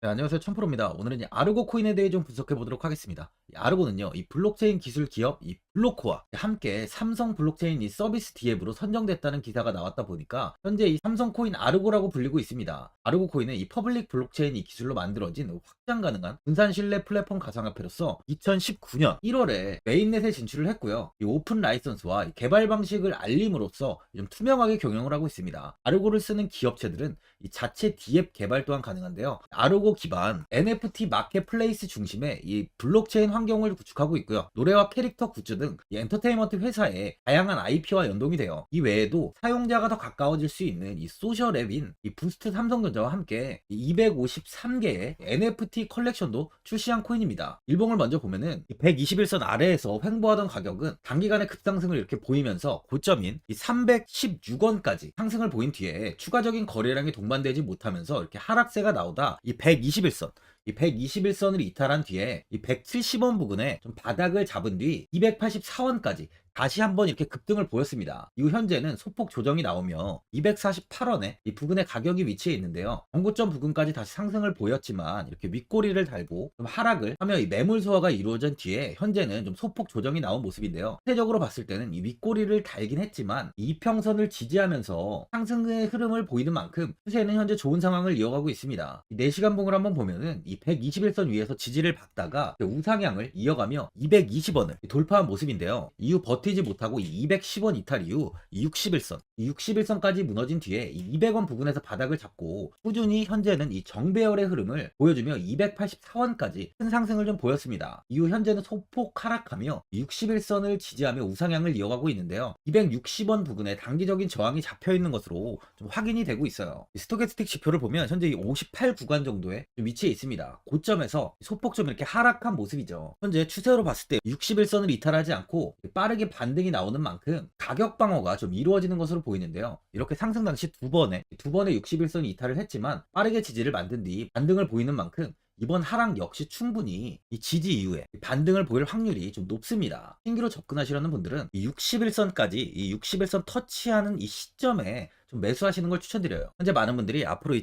네, 안녕하세요. 천프로입니다. 오늘은 이 아르고 코인에 대해 좀 분석해 보도록 하겠습니다. 이 아르고는요, 이 블록체인 기술 기업 이 블로코와 함께 삼성 블록체인 이 서비스 디앱으로 선정됐다는 기사가 나왔다 보니까 현재 이 삼성 코인 아르고라고 불리고 있습니다. 아르고 코인은 이 퍼블릭 블록체인 이 기술로 만들어진 확장 가능한 분산 신뢰 플랫폼 가상화폐로서 2019년 1월에 메인넷에 진출을 했고요. 이 오픈 라이선스와 이 개발 방식을 알림으로써 좀 투명하게 경영을 하고 있습니다. 아르고를 쓰는 기업체들은 이 자체 디앱 개발 또한 가능한데요. 아르고 기반 NFT 마켓플레이스 중심의 이 블록체인 환경을 구축하고 있고요. 노래와 캐릭터 굿즈 등 이 엔터테인먼트 회사의 다양한 IP와 연동이 돼요. 이 외에도 사용자가 더 가까워질 수 있는 이 소셜 앱인 이 부스트 삼성전자와 함께 253개의 NFT 컬렉션도 출시한 코인입니다. 일봉을 먼저 보면은 121선 아래에서 횡보하던 가격은 단기간에 급상승을 이렇게 보이면서 고점인 이 316원까지 상승을 보인 뒤에 추가적인 거래량이 동반되지 못하면서 이렇게 하락세가 나오다 이 121선 이 121선을 이탈한 뒤에 이 170원 부근에 좀 바닥을 잡은 뒤 284원까지 다시 한번 이렇게 급등을 보였습니다. 이후 현재는 소폭 조정이 나오며 248원에 이 부근의 가격이 위치해 있는데요. 전고점 부근까지 다시 상승을 보였지만 이렇게 윗꼬리를 달고 좀 하락을 하며 이 매물 소화가 이루어진 뒤에 현재는 좀 소폭 조정이 나온 모습인데요. 상대적으로 봤을 때는 이 윗꼬리를 달긴 했지만 이평선을 지지하면서 상승의 흐름을 보이는 만큼 추세는 현재 좋은 상황을 이어가고 있습니다. 4시간 봉을 한번 보면은 이 121선 위에서 지지를 받다가 우상향을 이어가며 220원을 돌파한 모습인데요. 이후 버티지 못하고 이 210원 이탈 이후 이 61선, 이 61선까지 무너진 뒤에 이 200원 부근에서 바닥을 잡고 꾸준히 현재는 이 정배열의 흐름을 보여주며 284원까지 큰 상승을 좀 보였습니다. 이후 현재는 소폭 하락하며 61선을 지지하며 우상향을 이어가고 있는데요. 260원 부근에 단기적인 저항이 잡혀 있는 것으로 좀 확인이 되고 있어요. 스토캐스틱 지표를 보면 현재 이 58 구간 정도에 좀 위치해 있습니다. 고점에서 소폭 좀 이렇게 하락한 모습이죠. 현재 추세로 봤을 때 61선을 이탈하지 않고 빠르게 반등이 나오는 만큼 가격 방어가 좀 이루어지는 것으로 보이는데요. 이렇게 상승 당시 두 번의 61선이 이탈을 했지만 빠르게 지지를 만든 뒤 반등을 보이는 만큼 이번 하락 역시 충분히 이 지지 이후에 반등을 보일 확률이 좀 높습니다. 신규로 접근하시려는 분들은 이 61선까지 이 61선 터치하는 이 시점에 좀 매수하시는 걸 추천드려요. 현재 많은 분들이 앞으로 이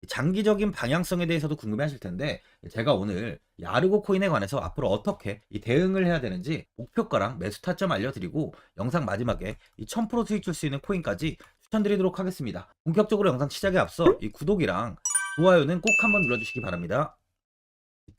장기적인 방향성에 대해서도 궁금해 하실 텐데 제가 오늘 이 아르고 코인에 관해서 앞으로 어떻게 이 대응을 해야 되는지 목표가랑 매수 타점 알려드리고 영상 마지막에 이 1000% 수익 줄 수 있는 코인까지 추천드리도록 하겠습니다. 본격적으로 영상 시작에 앞서 이 구독이랑 좋아요는 꼭 한번 눌러주시기 바랍니다.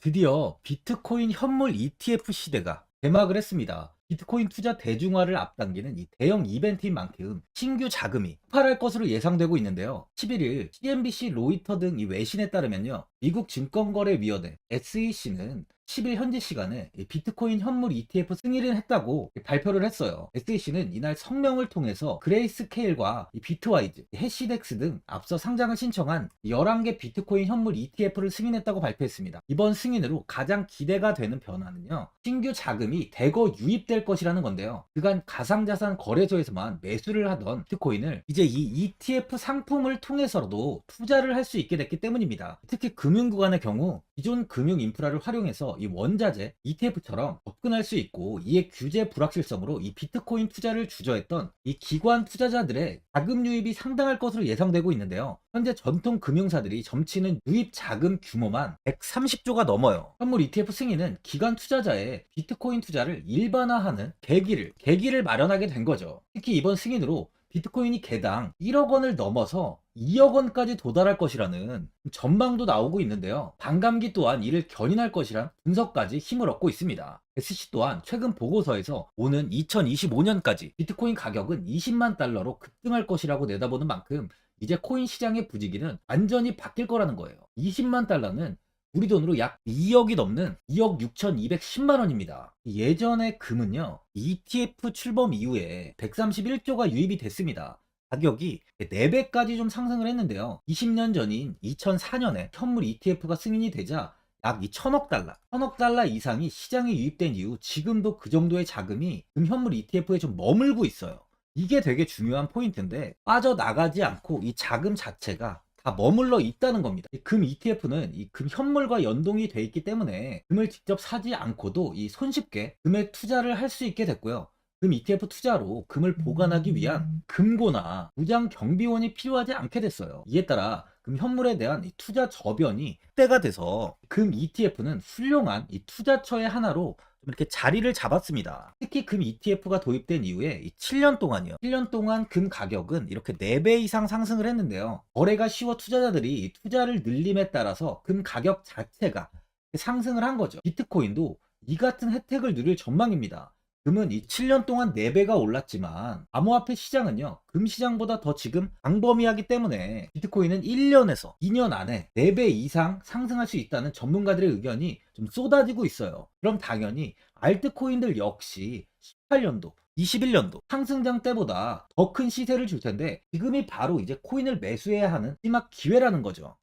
드디어 비트코인 현물 ETF 시대가 개막을 했습니다. 비트코인 투자 대중화를 앞당기는 이 대형 이벤트인 만큼 신규 자금이 폭발할 것으로 예상되고 있는데요. 11일 CNBC, 로이터 등 이 외신에 따르면요. 미국 증권거래위원회 SEC는 10일 현지 시간에 비트코인 현물 ETF 승인을 했다고 발표를 했어요. SEC는 이날 성명을 통해서 그레이스케일과 비트와이즈, 해시덱스 등 앞서 상장을 신청한 11개 비트코인 현물 ETF를 승인했다고 발표했습니다. 이번 승인으로 가장 기대가 되는 변화는요. 신규 자금이 대거 유입될 것이라는 건데요. 그간 가상자산 거래소에서만 매수를 하던 비트코인을 이제 이 ETF 상품을 통해서도 투자를 할 수 있게 됐기 때문입니다. 특히 금융구간의 경우 기존 금융 인프라를 활용해서 이 원자재 ETF처럼 접근할 수 있고 이에 규제 불확실성으로 이 비트코인 투자를 주저했던 이 기관 투자자들의 자금 유입이 상당할 것으로 예상되고 있는데요. 현재 전통 금융사들이 점치는 유입 자금 규모만 130조가 넘어요. 현물 ETF 승인은 기관 투자자의 비트코인 투자를 일반화하는 계기를 마련하게 된 거죠. 특히 이번 승인으로 비트코인이 개당 1억 원을 넘어서 2억 원까지 도달할 것이라는 전망도 나오고 있는데요. 반감기 또한 이를 견인할 것이란 분석까지 힘을 얻고 있습니다. SC 또한 최근 보고서에서 오는 2025년까지 비트코인 가격은 20만 달러로 급등할 것이라고 내다보는 만큼 이제 코인 시장의 부지기는 완전히 바뀔 거라는 거예요. 20만 달러는 우리 돈으로 약 2억이 넘는 2억 6,210만 원입니다. 예전의 금은요, ETF 출범 이후에 131조가 유입이 됐습니다. 가격이 4배까지 좀 상승을 했는데요. 20년 전인 2004년에 현물 ETF가 승인이 되자 약 1000억 달러 이상이 시장에 유입된 이후 지금도 그 정도의 자금이 현물 ETF에 좀 머물고 있어요. 이게 되게 중요한 포인트인데 빠져나가지 않고 이 자금 자체가 다 머물러 있다는 겁니다. 금 ETF는 이 금 현물과 연동이 돼 있기 때문에 금을 직접 사지 않고도 이 손쉽게 금에 투자를 할 수 있게 됐고요. 금 ETF 투자로 금을 보관하기 위한 금고나 무장 경비원이 필요하지 않게 됐어요. 이에 따라 금 현물에 대한 이 투자 저변이 확대가 돼서 금 ETF는 훌륭한 이 투자처의 하나로 좀 이렇게 자리를 잡았습니다. 특히 금 ETF가 도입된 이후에 이 7년 동안이요. 7년 동안 금 가격은 이렇게 4배 이상 상승을 했는데요. 거래가 쉬워 투자자들이 이 투자를 늘림에 따라서 금 가격 자체가 상승을 한 거죠. 비트코인도 이 같은 혜택을 누릴 전망입니다. 금은 이 7년 동안 4배가 올랐지만 암호화폐 시장은요, 금 시장보다 더 지금 광범위하기 때문에 비트코인은 1년에서 2년 안에 4배 이상 상승할 수 있다는 전문가들의 의견이 좀 쏟아지고 있어요. 그럼 당연히 알트코인들 역시 18년도 21년도 상승장 때보다 더 큰 시세를 줄 텐데, 지금이 바로 이제 코인을 매수해야 하는 마지막 기회라는 거죠.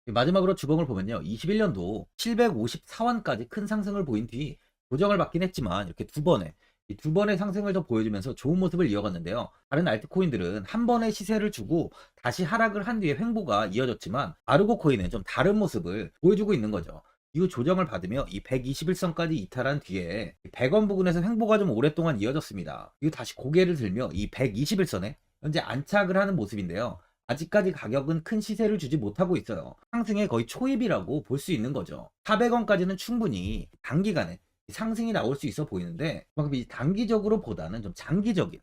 마지막으로 주봉을 보면요, 21년도 754원까지 큰 상승을 보인 뒤 조정을 받긴 했지만 이렇게 이 두 번의 상승을 더 보여주면서 좋은 모습을 이어갔는데요. 다른 알트코인들은 한 번의 시세를 주고 다시 하락을 한 뒤에 횡보가 이어졌지만, 아르고 코인은 좀 다른 모습을 보여주고 있는 거죠. 이후 조정을 받으며 이 121선까지 이탈한 뒤에 100원 부근에서 횡보가 좀 오랫동안 이어졌습니다. 이후 다시 고개를 들며 이 121선에 현재 안착을 하는 모습인데요. 아직까지 가격은 큰 시세를 주지 못하고 있어요. 상승의 거의 초입이라고 볼 수 있는 거죠. 400원까지는 충분히 단기간에 상승이 나올 수 있어 보이는데, 그만큼 이 단기적으로 보다는 좀 장기적인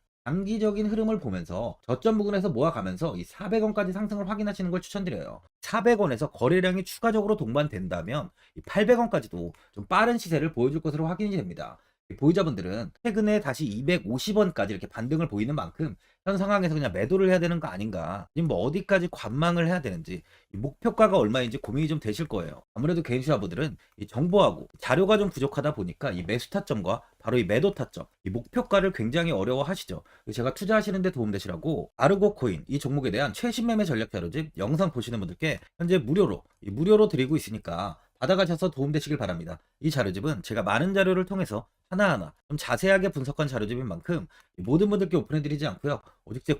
흐름을 보면서 저점 부근에서 모아가면서 이 400원까지 상승을 확인하시는 걸 추천드려요. 400원에서 거래량이 추가적으로 동반된다면 이 800원까지도 좀 빠른 시세를 보여줄 것으로 확인이 됩니다. 보유자분들은 최근에 다시 250원까지 이렇게 반등을 보이는 만큼 현 상황에서 그냥 매도를 해야 되는 거 아닌가, 지금 뭐 어디까지 관망을 해야 되는지, 이 목표가가 얼마인지 고민이 좀 되실 거예요. 아무래도 개인 투자분들은 이 정보하고 자료가 좀 부족하다 보니까 이 매수 타점과 바로 이 매도 타점, 이 목표가를 굉장히 어려워하시죠. 제가 투자하시는 데 도움되시라고 아르고 코인 이 종목에 대한 최신 매매 전략 자료집 영상 보시는 분들께 현재 무료로 드리고 있으니까 받아가셔서 도움되시길 바랍니다. 이 자료집은 제가 많은 자료를 통해서 하나하나 좀 자세하게 분석한 자료집인 만큼 모든 분들께 오픈해드리지 않고요, 오직 제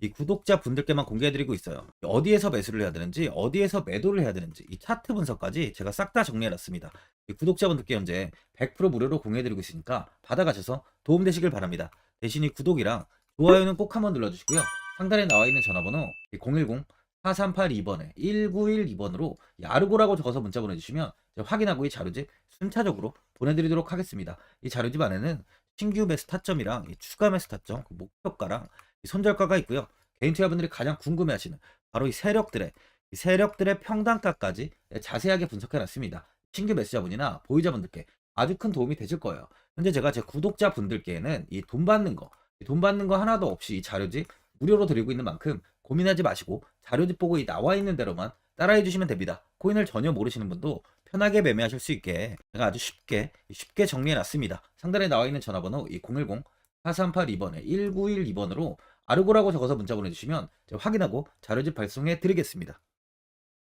이 구독자 분들께만 공개해드리고 있어요. 어디에서 매수를 해야 되는지, 어디에서 매도를 해야 되는지, 이 차트 분석까지 제가 싹 다 정리해놨습니다. 이 구독자분들께 현재 100% 무료로 공유해드리고 있으니까 받아가셔서 도움되시길 바랍니다. 대신 이 구독이랑 좋아요는 꼭 한번 눌러주시고요. 상단에 나와 있는 전화번호 010 4382번에 1912번으로 아르고라고 적어서 문자 보내주시면 제가 확인하고 이 자료집 순차적으로 보내드리도록 하겠습니다. 이 자료집 안에는 신규 매수 타점이랑 이 추가 매수 타점, 그 목표가랑 이 손절가가 있고요. 개인 투자분들이 가장 궁금해하시는 바로 이 세력들의 평단가까지 자세하게 분석해놨습니다. 신규 매수자분이나 보유자분들께 아주 큰 도움이 되실 거예요. 현재 제가 제 구독자분들께는 이 돈 받는 거 하나도 없이 이 자료집 무료로 드리고 있는 만큼 고민하지 마시고 자료집 보고 이 나와 있는 대로만 따라해 주시면 됩니다. 코인을 전혀 모르시는 분도 편하게 매매하실 수 있게 제가 아주 쉽게 정리해 놨습니다. 상단에 나와 있는 전화번호 010 4382번에 1912번으로 아르고라고 적어서 문자 보내주시면 제가 확인하고 자료집 발송해 드리겠습니다.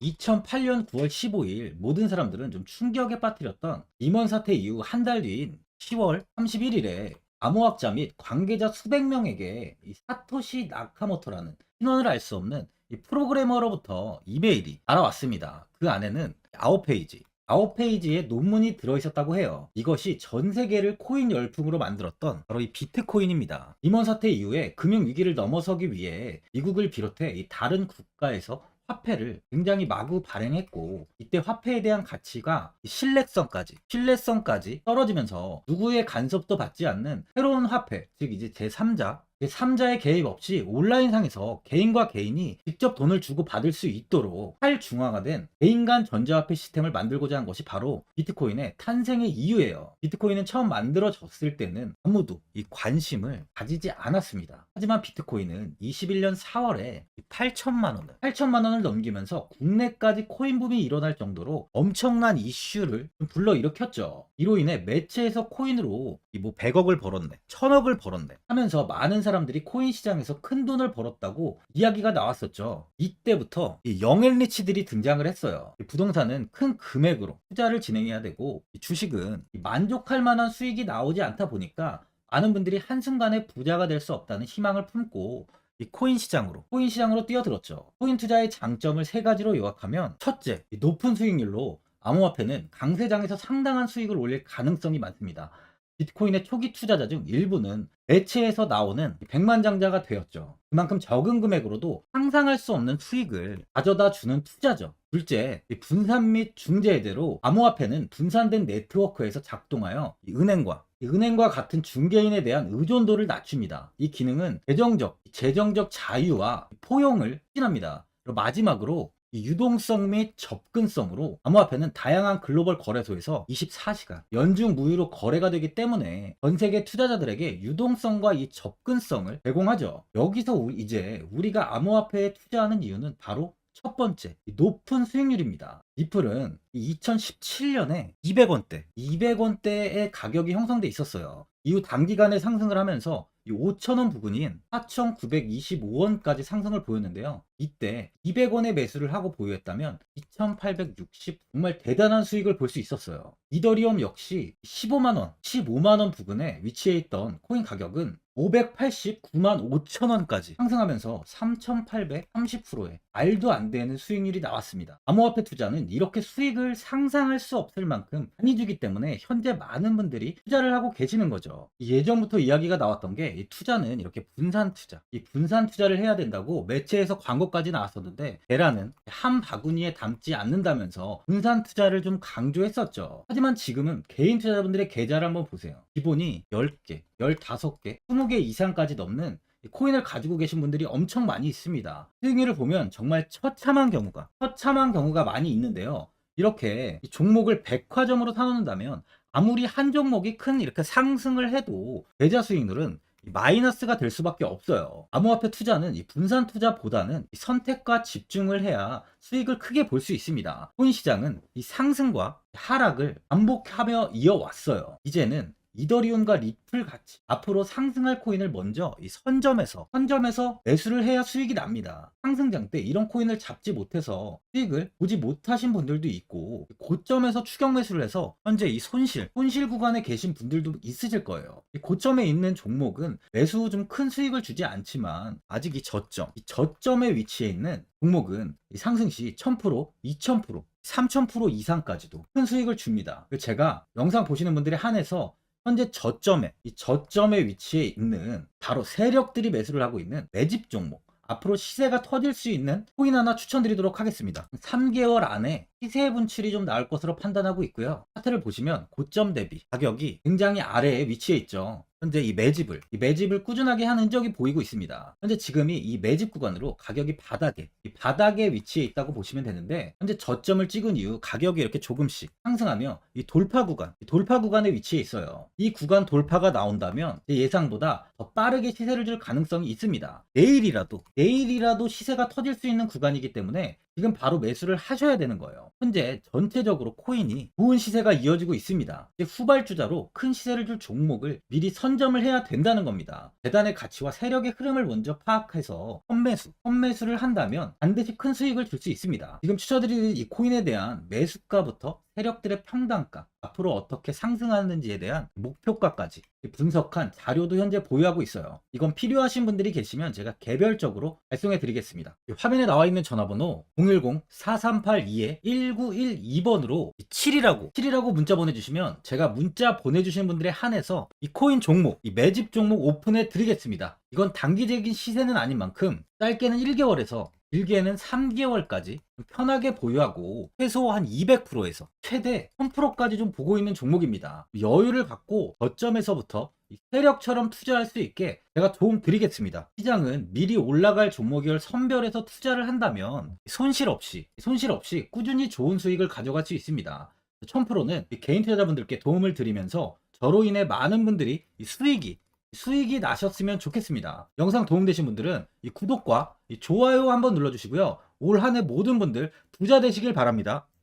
2008년 9월 15일 모든 사람들은 좀 충격에 빠뜨렸던 리먼 사태 이후 한 달 뒤인 10월 31일에 암호학자 및 관계자 수백 명에게 이 사토시 나카모토라는 신원을 알 수 없는 이 프로그래머로부터 이메일이 알아왔습니다. 그 안에는 9페이지의 논문이 들어있었다고 해요. 이것이 전 세계를 코인 열풍으로 만들었던 바로 이 비트코인입니다. 리먼 사태 이후에 금융위기를 넘어서기 위해 미국을 비롯해 이 다른 국가에서 화폐를 굉장히 마구 발행했고, 이때 화폐에 대한 가치가 신뢰성까지 떨어지면서 누구의 간섭도 받지 않는 새로운 화폐, 즉 이제 제3자의 개입 없이 온라인상에서 개인과 개인이 직접 돈을 주고 받을 수 있도록 탈중앙화된 개인 간 전자화폐 시스템을 만들고자 한 것이 바로 비트코인의 탄생의 이유예요. 비트코인은 처음 만들어졌을 때는 아무도 이 관심을 가지지 않았습니다. 하지만 비트코인은 21년 4월에 8천만 원을 넘기면서 국내까지 코인 붐이 일어날 정도로 엄청난 이슈를 불러일으켰죠. 이로 인해 매체에서 코인으로 뭐 100억을 벌었네, 1000억을 벌었네 하면서 많은 사람들이 코인 시장에서 큰 돈을 벌었다고 이야기가 나왔었죠. 이때부터 이 영앤리치들이 등장을 했어요. 부동산은 큰 금액으로 투자를 진행해야 되고, 주식은 만족할 만한 수익이 나오지 않다 보니까 많은 분들이 한순간에 부자가 될 수 없다는 희망을 품고 이 코인 시장으로 뛰어들었죠. 코인 투자의 장점을 세 가지로 요약하면, 첫째, 높은 수익률로 암호화폐는 강세장에서 상당한 수익을 올릴 가능성이 많습니다. 비트코인의 초기 투자자 중 일부는 매체에서 나오는 백만장자가 되었죠. 그만큼 적은 금액으로도 상상할 수 없는 수익을 가져다 주는 투자죠. 둘째, 분산 및 중재 해제로 암호화폐는 분산된 네트워크에서 작동하여 은행과 같은 중개인에 대한 의존도를 낮춥니다. 이 기능은 재정적 자유와 포용을 추진합니다. 그리고 마지막으로 이 유동성 및 접근성으로 암호화폐는 다양한 글로벌 거래소에서 24시간 연중 무휴로 거래가 되기 때문에 전 세계 투자자들에게 유동성과 이 접근성을 제공하죠. 여기서 이제 우리가 암호화폐에 투자하는 이유는 바로 첫 번째, 높은 수익률입니다. 리플은 2017년에 200원대의 가격이 형성돼 있었어요. 이후 단기간에 상승을 하면서 이 5,000원 부근인 4,925원까지 상승을 보였는데요. 이때 200원에 매수를 하고 보유했다면 2,860 정말 대단한 수익을 볼 수 있었어요. 이더리움 역시 15만원 부근에 위치해 있던 코인 가격은 589만 5천원까지 상승하면서 3,830%의 말도 안 되는 수익률이 나왔습니다. 암호화폐 투자는 이렇게 수익을 상상할 수 없을 만큼 많이 주기 때문에 현재 많은 분들이 투자를 하고 계시는 거죠. 예전부터 이야기가 나왔던 게 이 투자는 이렇게 이 분산 투자를 해야 된다고 매체에서 광고까지 나왔었는데 테라는 한 바구니에 담지 않는다면서 분산 투자를 좀 강조했었죠. 하지만 지금은 개인 투자자분들의 계좌를 한번 보세요. 기본이 10개, 15개, 20개 이상까지 넘는 코인을 가지고 계신 분들이 엄청 많이 있습니다. 수익률을 보면 정말 처참한 경우가 많이 있는데요. 이렇게 이 종목을 백화점으로 사놓는다면 아무리 한 종목이 큰 이렇게 상승을 해도 계좌 수익률은 마이너스가 될 수밖에 없어요. 암호화폐 투자는 이 분산 투자보다는 이 선택과 집중을 해야 수익을 크게 볼 수 있습니다. 코인 시장은 이 상승과 하락을 반복하며 이어왔어요. 이제는 이더리움과 리플 같이 앞으로 상승할 코인을 먼저 이 선점에서 매수를 해야 수익이 납니다. 상승장 때 이런 코인을 잡지 못해서 수익을 보지 못하신 분들도 있고, 고점에서 추격 매수를 해서 현재 이 손실 구간에 계신 분들도 있으실 거예요. 이 고점에 있는 종목은 매수 후 좀 큰 수익을 주지 않지만 아직 이 저점에 위치해 있는 종목은 이 상승 시 1000%, 2000%, 3000% 이상까지도 큰 수익을 줍니다. 제가 영상 보시는 분들에 한해서 현재 저점에 위치해 있는 바로 세력들이 매수를 하고 있는 매집 종목, 앞으로 시세가 터질 수 있는 코인 하나 추천드리도록 하겠습니다. 3개월 안에 시세 분출이 좀 나올 것으로 판단하고 있고요. 차트를 보시면 고점 대비 가격이 굉장히 아래에 위치해 있죠. 현재 이 매집을 꾸준하게 한 흔적이 보이고 있습니다. 현재 지금이 이 매집 구간으로 가격이 바닥에 위치해 있다고 보시면 되는데, 현재 저점을 찍은 이후 가격이 이렇게 조금씩 상승하며 이 돌파 구간에 위치해 있어요. 이 구간 돌파가 나온다면 예상보다 더 빠르게 시세를 줄 가능성이 있습니다. 내일이라도 시세가 터질 수 있는 구간이기 때문에 지금 바로 매수를 하셔야 되는 거예요. 현재 전체적으로 코인이 좋은 시세가 이어지고 있습니다. 후발주자로 큰 시세를 줄 종목을 미리 선점을 해야 된다는 겁니다. 재단의 가치와 세력의 흐름을 먼저 파악해서 선매수를 한다면 반드시 큰 수익을 줄 수 있습니다. 지금 추천드리는 이 코인에 대한 매수가부터 세력들의 평단가, 앞으로 어떻게 상승하는지에 대한 목표가까지 분석한 자료도 현재 보유하고 있어요. 이건 필요하신 분들이 계시면 제가 개별적으로 발송해 드리겠습니다. 화면에 나와 있는 전화번호 010-4382-1912번으로 7이라고 문자 보내주시면 제가 문자 보내주시는 분들에 한해서 이 코인 종목, 이 매집 종목 오픈해 드리겠습니다. 이건 단기적인 시세는 아닌 만큼 짧게는 1개월에서 길게는 3개월까지 편하게 보유하고 최소 한 200%에서 최대 1000%까지 좀 보고 있는 종목입니다. 여유를 갖고 저점에서부터 세력처럼 투자할 수 있게 제가 도움 드리겠습니다. 시장은 미리 올라갈 종목을 선별해서 투자를 한다면 손실 없이 꾸준히 좋은 수익을 가져갈 수 있습니다. 1000%는 개인 투자자분들께 도움을 드리면서 저로 인해 많은 분들이 수익이 나셨으면 좋겠습니다. 영상 도움되신 분들은 이 구독과 이 좋아요 한번 눌러주시고요. 올 한 해 모든 분들 부자 되시길 바랍니다.